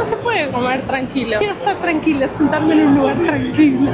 no se puede comer tranquilo. Quiero estar tranquila, sentarme en un lugar tranquilo.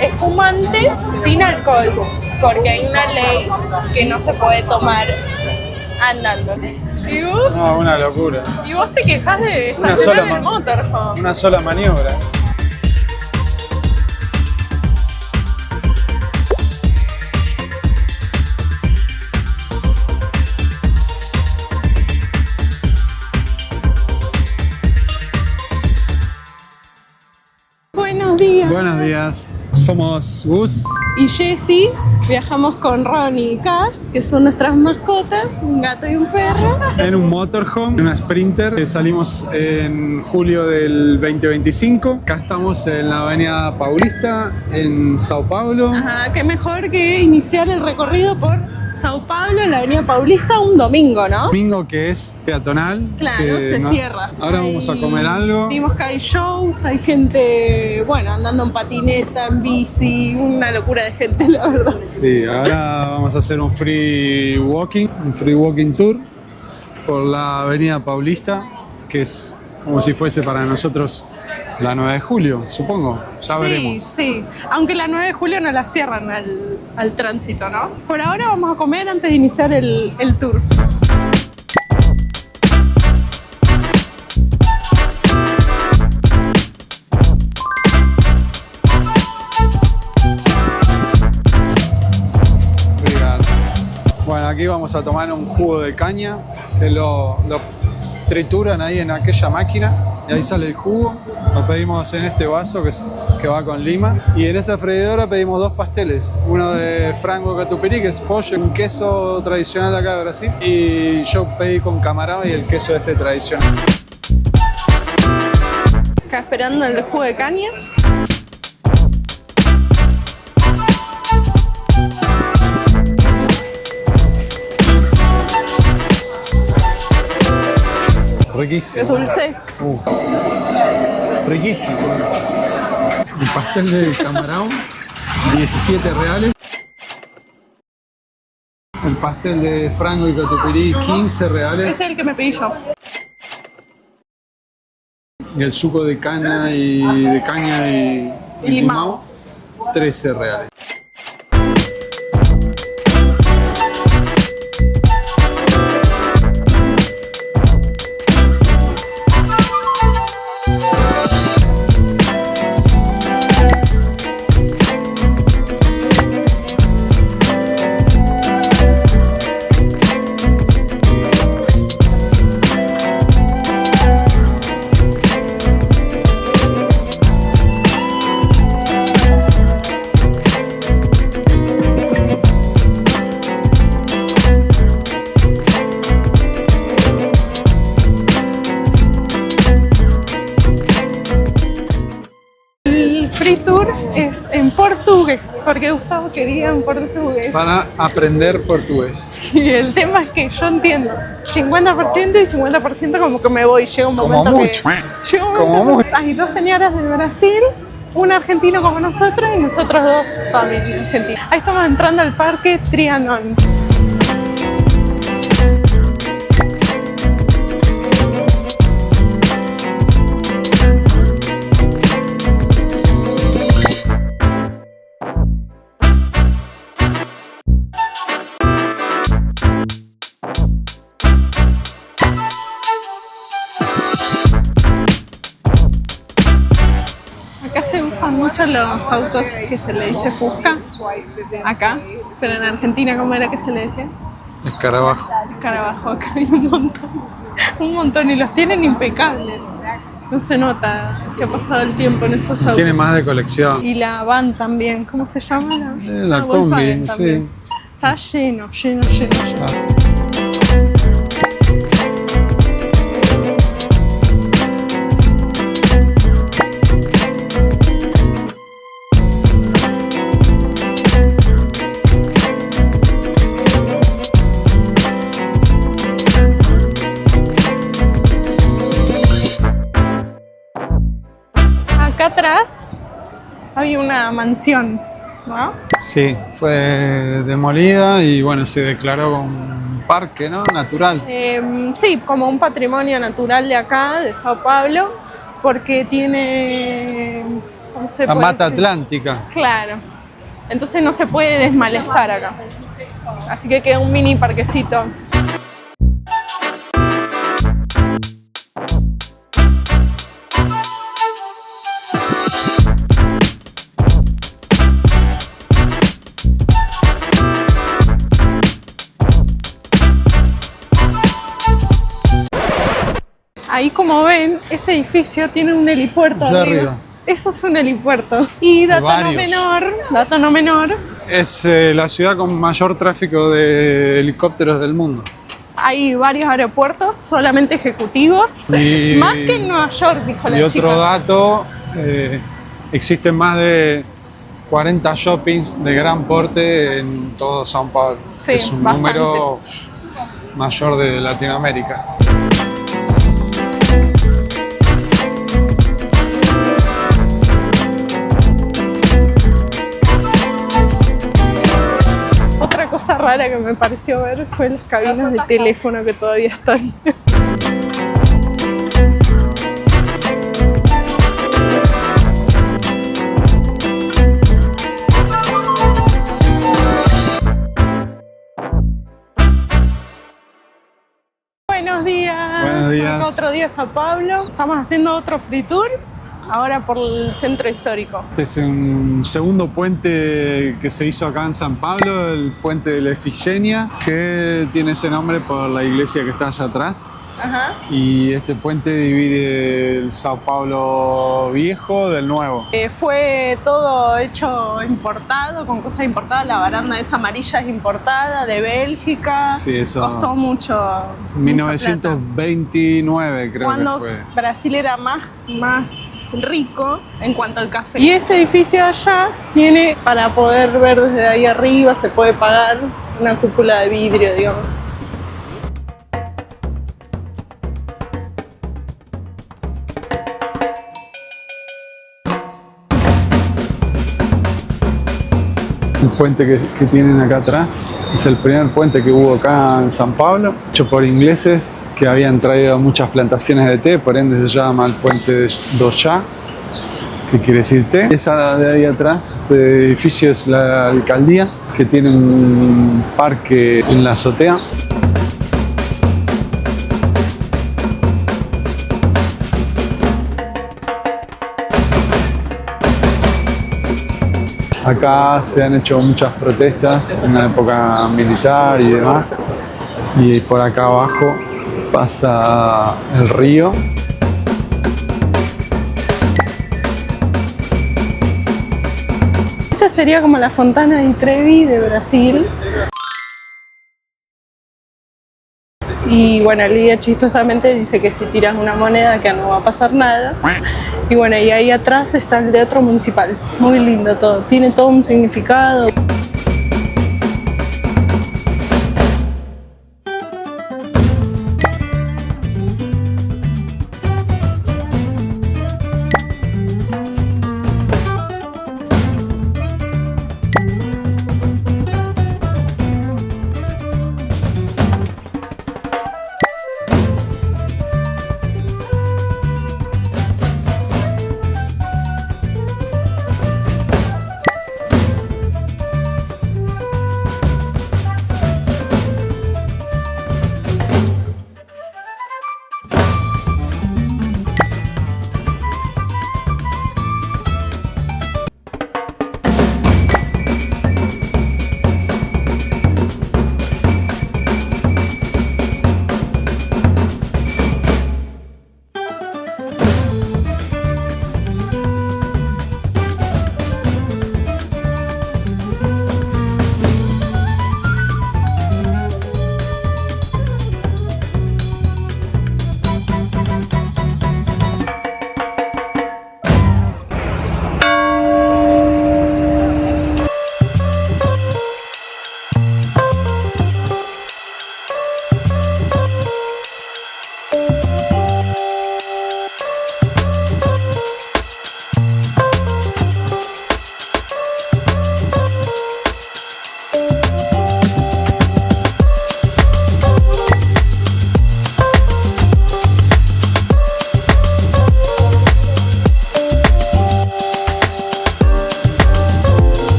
Espumante sin alcohol, porque hay una ley que no se puede tomar andando. ¿Y vos? No, una locura. ¿Y vos te quejas de estacionar en el motorhome? Una sola maniobra. Buenos días. Buenos días. Somos Gus. Y Jessie, viajamos con Ronnie y Cash, que son nuestras mascotas, un gato y un perro. En un motorhome, una Sprinter. Salimos en julio del 2025. Acá estamos en la avenida Paulista, en Sao Paulo. Ajá, qué mejor que iniciar el recorrido por Sao Paulo, en la avenida Paulista, un domingo, ¿no? Domingo que es peatonal. Claro, que se cierra. Ahora vamos a comer algo. Vimos que hay shows, hay gente, bueno, andando en patineta, en bici, una locura de gente, la verdad. Sí, ahora vamos a hacer un free walking tour por la avenida Paulista, que es como si fuese para nosotros la 9 de julio, supongo. Ya veremos. Sí, aunque la 9 de julio no la cierran al tránsito, ¿no? Por ahora vamos a comer antes de iniciar el tour. Bueno, aquí vamos a tomar un jugo de caña, que lo trituran ahí en aquella máquina y ahí sale el jugo. Lo pedimos en este vaso que va con lima, y en esa freidora pedimos 2 pasteles, uno de frango catupiry, que es pollo, un queso tradicional de acá de Brasil, y yo pedí con camarón y el queso este tradicional. Acá esperando el jugo de caña. Riquísimo. Es dulce. Riquísimo. Un pastel de camarón, 17 reales. El pastel de frango y catupiry, 15 reales. Ese es el que me pedí yo. Y el suco de caña y limao, 13 reales. Free Tour es en portugués, porque Gustavo quería en portugués. Para aprender portugués. Y el tema es que yo entiendo 50% y 50% como que me voy. Llega un Como momento mucho. que... Llega un Como momento mucho. que hay 2 señoras de Brasil, un argentino como nosotros y nosotros 2 también argentinos. Ahí estamos entrando al Parque Trianon. Acá se usan mucho los autos que se le dice Fusca, acá, pero en Argentina, ¿cómo era que se le decía? Escarabajo. Escarabajo, acá hay un montón, y los tienen impecables. No se nota que ha pasado el tiempo en esos autos. Tiene más de colección. Y la van también, ¿cómo se llama? La Volkswagen combi, también. sí. Está lleno. Ah. Acá atrás había una mansión, ¿no? Sí, fue demolida y bueno, se declaró parque, ¿no? Natural. Sí, como un patrimonio natural de acá, de Sao Paulo, porque tiene... ¿cómo se La puede mata decir? atlántica. Claro. Entonces no se puede desmalezar acá. Así que queda un mini parquecito. Ahí, como ven, ese edificio tiene un helipuerto Allá arriba. arriba. Eso es un helipuerto. Y dato no menor, Es la ciudad con mayor tráfico de helicópteros del mundo. hay varios aeropuertos solamente ejecutivos, Y- más que en Nueva York, dijo la Y chica. otro dato, existen más de 40 shoppings de gran porte en todo São Paulo. Sí, es un bastante. número mayor de Latinoamérica. Otra cosa rara que me pareció ver fue las cabinas de teléfono que todavía están. Buenos días. Buenos días. Acá otro día Sao Paulo. Estamos haciendo otro free tour, ahora por el centro histórico. Este es un segundo puente que se hizo acá en San Pablo, el puente de la Efigenia, que tiene ese nombre por la iglesia que está allá atrás. Ajá. Y este puente divide el Sao Paulo viejo del nuevo. Fue todo hecho importado, con cosas importadas. La baranda esa amarilla es importada, de Bélgica. Sí, eso. Costó mucho. 1929 creo Cuando que fue. Brasil era más rico en cuanto al café. Y ese edificio allá tiene, para poder ver desde ahí arriba, se puede pagar una cúpula de vidrio, digamos. El puente que tienen acá atrás es el primer puente que hubo acá en San Pablo, hecho por ingleses que habían traído muchas plantaciones de té, por ende se llama el puente do Chá, que quiere decir té. Esa de ahí atrás, ese edificio es la alcaldía, que tiene un parque en la azotea. Acá se han hecho muchas protestas en la época militar y demás. Y por acá abajo pasa el río. Esta sería como la Fontana di Trevi de Brasil. Y bueno, el guía chistosamente dice que si tiras una moneda que no va a pasar nada. Y bueno, y ahí atrás está el Teatro Municipal. Muy lindo todo, tiene todo un significado.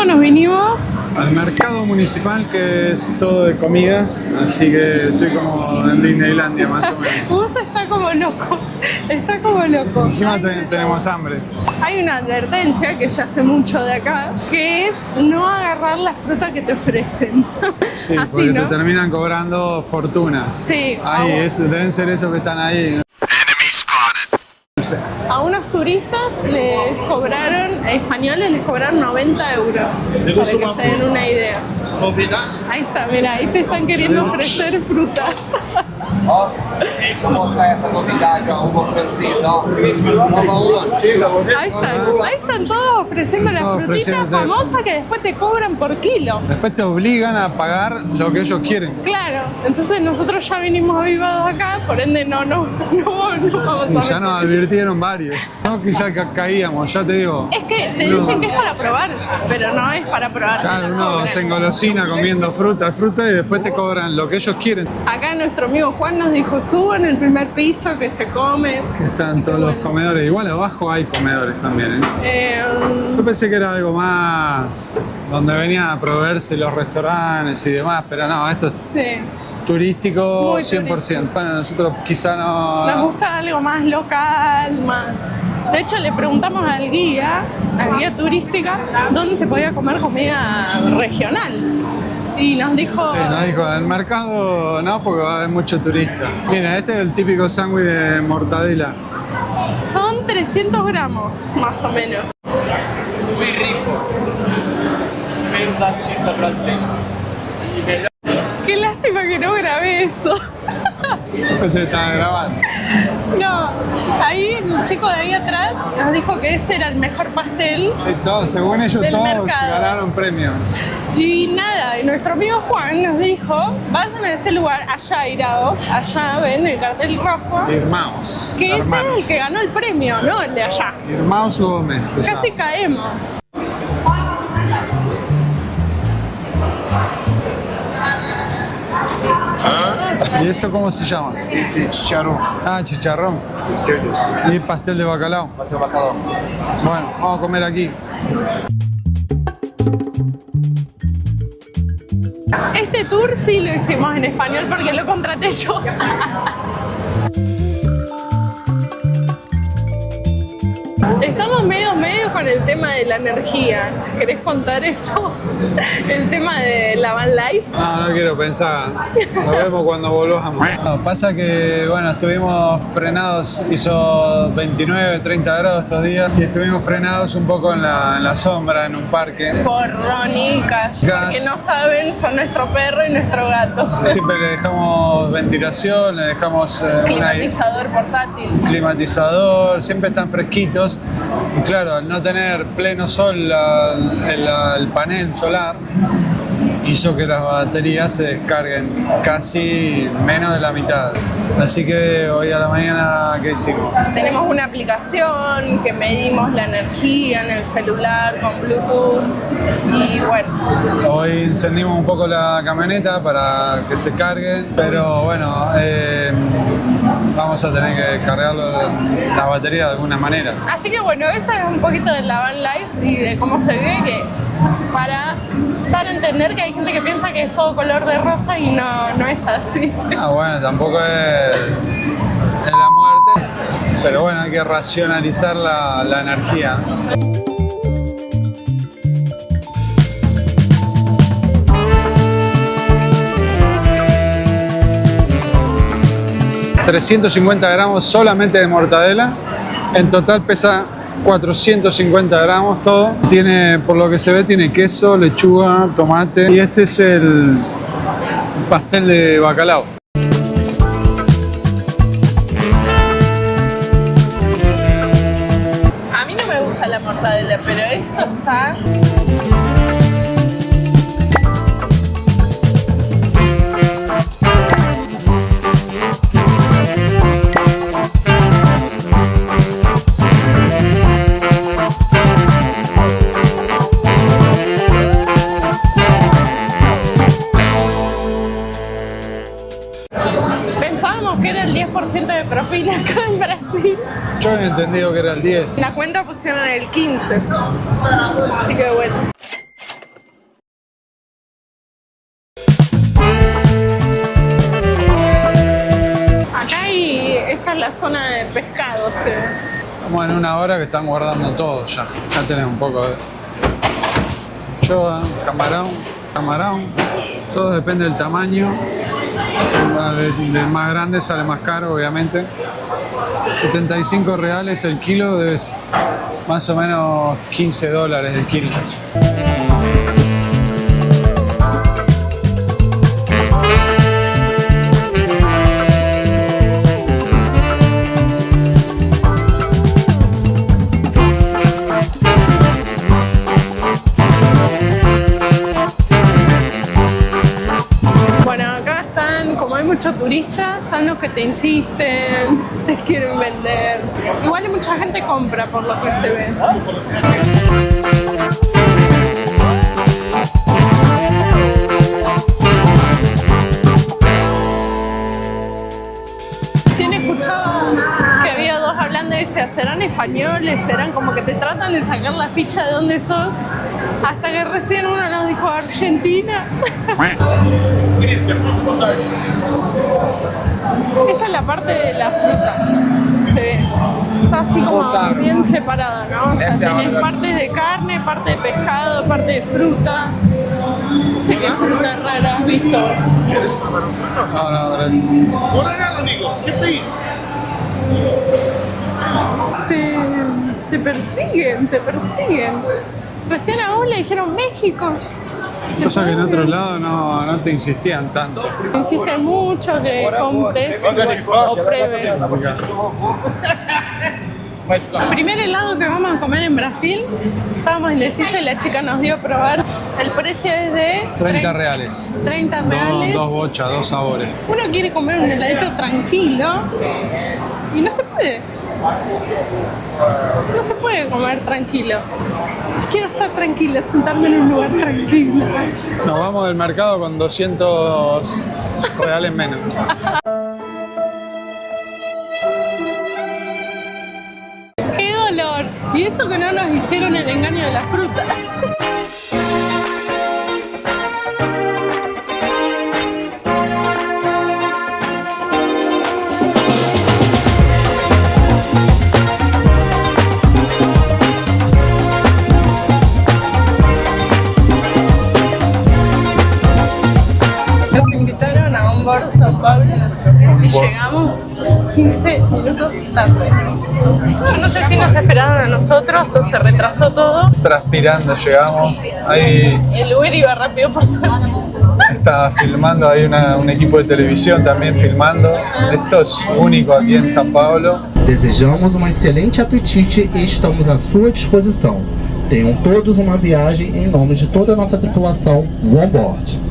nos vinimos. Al mercado municipal, que es todo de comidas, así que estoy como en Disneylandia más o menos. Vos está como loco, está como loco. Encima tenemos hambre. Hay una advertencia que se hace mucho de acá, que es no agarrar la fruta que te ofrecen. Sí, Así, porque ¿no? te terminan cobrando fortunas. Sí, Ahí, deben ser esos que están ahí. No sé. a unos turistas les cobraron, españoles les cobraron 90 euros, para que se den una idea. Ahí está, mira, ahí te están queriendo ofrecer fruta. Ó, como sai essa novidade, ó, uva francesa, ó. Nova uva antiga. Ahí están todos ofreciendo la Todos frutita ofreciéndote. famosa que después te cobran por kilo. Después te obligan a pagar lo que ellos quieren. Claro, entonces nosotros ya vinimos avivados acá, por ende no vamos Y a ya nos advirtieron varios. No, quizás caíamos, ya te digo. Es que te No. dicen que es para probar, pero no es para probar. te Claro, la uno cobran. se engolosina comiendo fruta y después te cobran lo que ellos quieren. Acá nuestro amigo Juan nos dijo, suban el primer piso que se come. Que están todos los comedores. Igual abajo hay comedores también, ¿eh? Yo pensé que era algo más donde venían a proveerse los restaurantes y demás, pero no, esto es Sí. turístico Muy 100%. Bueno, nosotros quizá no... Nos gusta algo más local, más... De hecho, le preguntamos al guía turística, dónde se podía comer comida regional. Y nos dijo... Sí, nos dijo, en el mercado no, porque va a haber mucho turista. Mira, este es el típico sándwich de mortadela. Son 300 gramos, más o menos. Muy rico. Menos a salsicha brasileira. E melhor. Qué lástima que no grabé eso. Después se estaba grabando. No, ahí el chico de ahí atrás nos dijo que ese era el mejor pastel. Sí, todos, según ellos Del todos mercado. ganaron premio. Y nada, y nuestro amigo Juan nos dijo, vayan a este lugar, allá irados, allá ven el cartel rojo, Irmãos. que ese hermanos. es el que ganó el premio, no el de allá. Irmãos Gómez se llama. Casi caemos. ¿Y eso cómo se llama? Este chicharrón. Ah, chicharrón. Cerdos. Y pastel de bacalao. Vai ser o bacalhau. Bueno, vamos a comer aquí. Este tour sí lo hicimos en español porque lo contraté yo. Estamos medio con el tema de la energía. ¿Querés contar eso? El tema de la van life. No, no quiero pensar. Nos vemos cuando volvamos. No, pasa que, bueno, estuvimos frenados, hizo 29, 30 grados estos días y estuvimos frenados un poco en la sombra, en un parque. Por Ronnie y Cash. Porque no saben, son nuestro perro y nuestro gato. Siempre le dejamos ventilación, le dejamos Climatizador portátil. climatizador, siempre están fresquitos. Y claro, al no tener pleno sol el panel solar, hizo que las baterías se descarguen casi menos de la mitad. Así que hoy a la mañana, ¿qué hicimos? Tenemos una aplicación que medimos la energía en el celular con Bluetooth y bueno, Hoy encendimos un poco la camioneta para que se cargue, pero bueno, vamos a tener que cargarlo la batería de alguna manera. así que bueno, esa es un poquito de la van life y de cómo se ve, que para dar a entender que hay gente que piensa que es todo color de rosa y no es así. Ah, bueno, tampoco es la muerte, pero bueno, hay que racionalizar la energía. $350 gramos solamente de mortadela. En total pesa 450 gramos todo. Tiene, por lo que se ve, tiene queso, lechuga, tomate. Y este es el pastel de bacalao. A mí no me gusta la mortadela, pero esto está... Pensábamos que era el 10% de propina acá en Brasil. Yo había entendido que era el 10. En la cuenta pusieron el 15. Así que bueno. la zona de pescado, se ve. Estamos en una hora que están guardando todo ya. Ya tenés un poco de anchoa, camarón. Todo depende del tamaño. Del más grande sale más caro, obviamente. 75 reales el kilo, debes más o menos 15 dólares el kilo. Muchos turistas, están los que te insisten, te quieren vender. Igual mucha gente compra por lo que se ve. Si han escuchado que había dos hablando y decían, ¿serán españoles? ¿Serán como que te tratan de sacar la ficha de dónde sos? Hasta que recién uno nos dijo Argentina. Esta es la parte de las frutas. Se ve. Está así como bien separada, ¿no? O sea, tenés partes de carne, parte de pescado, parte de fruta. No sé qué fruta rara has visto. ¿Quieres probar un fruto? No, gracias. Un regalo, amigo. ¿Qué te dice? Te persiguen. Recién a vos le dijeron México. Cosa que en otro lado no te insistían tanto. Insiste mucho que compres o pruebes. El primer helado que vamos a comer en Brasil, estábamos indecisos y la chica nos dio a probar. El precio es de 30 reales. 30 reales. Dos bochas, dos sabores. Uno quiere comer un heladito tranquilo y no se puede. No se puede comer tranquilo. Quiero estar tranquila, sentarme en un lugar tranquilo. Nos vamos del mercado con 200 reales menos. ¡Qué dolor! Y eso que no nos hicieron el engaño de la fruta. San Pablo y llegamos 15 minutos tarde. No sé si nos esperaron a nosotros o se retrasó todo. Transpirando llegamos. Ahí el Uber iba rápido por suerte. Está filmando, hay un equipo de televisión también filmando. Esto es único aquí en São Paulo. Desejamos um excelente apetite e estamos à sua disposição. Tenham todos uma viagem em nome de toda a nossa tripulação OneBoard.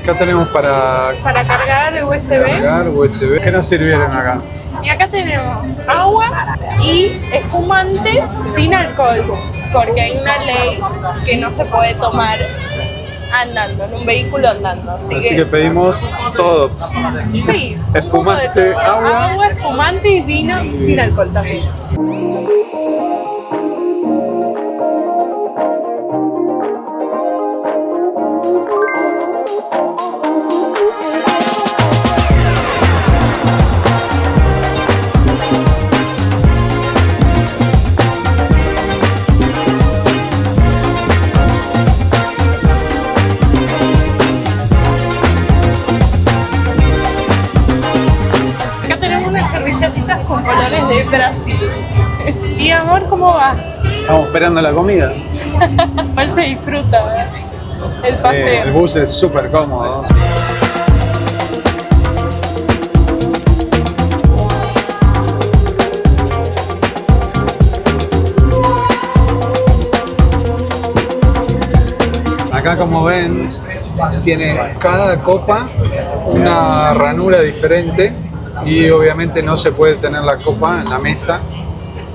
Acá tenemos para cargar el USB. ¿Qué nos sirvieron acá? Y acá tenemos agua y espumante sin alcohol, porque hay una ley que no se puede tomar andando, en un vehículo andando. Así que pedimos todo. Sí, espumante, agua, espumante y vino sin alcohol también. Con colores de Brasil. Y amor, ¿cómo va? Estamos esperando la comida. ¿Cuál se disfruta? El paseo. El bus es súper cómodo. Acá, como ven, tiene cada copa una ranura diferente y obviamente no se puede tener la copa en la mesa,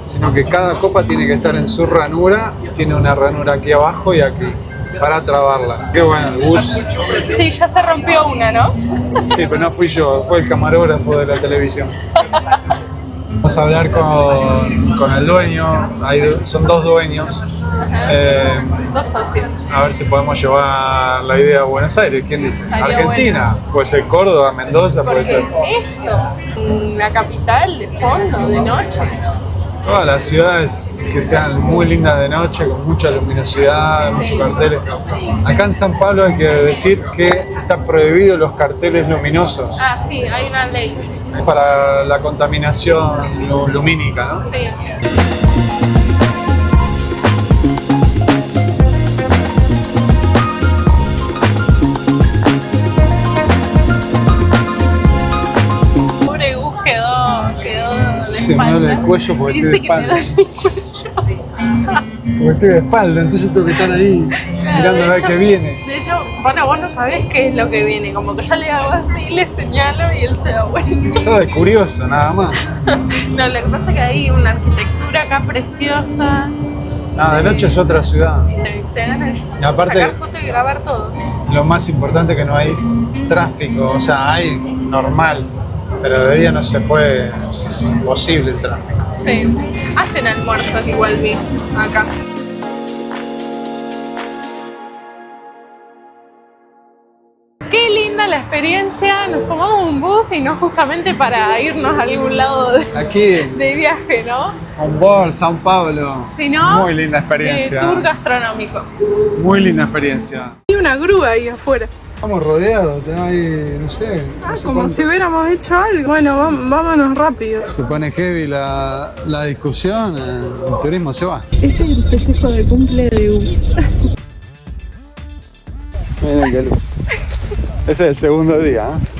sino que cada copa tiene que estar en su ranura, tiene una ranura aquí abajo y aquí, para trabarla. Qué bueno, el bus. Sí, ya se rompió una, ¿no? Sí, pero no fui yo, fue el camarógrafo de la televisión. Vamos a hablar con el dueño, son dos dueños. Dos socios. A ver si podemos llevar la idea a Buenos Aires. ¿Quién dice? Estaría Argentina, bueno. puede ser Córdoba, Mendoza, puede Porque ser. esto, la capital, de fondo, de noche. Todas las ciudades que sean muy lindas de noche, con mucha luminosidad, muchos carteles. Acá en San Pablo hay que decir que están prohibidos los carteles luminosos. Ah, sí, hay una ley. Es para la contaminación lumínica, ¿no? Sí. Pobre Gus quedó de Sí, me duele el cuello porque estoy de Dice que me espalda. duele el cuello. Porque estoy de espalda, entonces tengo que estar ahí mirando a De ver hecho- qué viene. De hecho, bueno, vos no sabés qué es lo que viene. Como que yo le hago así, le señalo y él se da vuelta. Yo de curioso, nada más. No, lo que pasa es que hay una arquitectura acá preciosa. No, de noche es otra ciudad. Te dan de Y aparte- sacar foto y grabar todo. Lo más importante es que no hay tráfico, o sea, hay normal, pero de día no se puede, es imposible el tráfico. Sí. Hacen almuerzos igual, vi acá. Qué linda la experiencia. Nos tomamos un bus y no justamente para irnos a algún lado Aquí, de viaje, ¿no? Humboldt, San Pablo, Sino muy linda experiencia, tour gastronómico. muy linda experiencia. Hay una grúa ahí afuera. Estamos rodeados, hay, no sé, no sé Como cuánto. si hubiéramos hecho algo. Bueno, vámonos rápido. Se pone heavy la discusión, el turismo se va. Este es el festejo de cumple de Gus. Miren qué luz. Ese es el segundo día, ¿eh?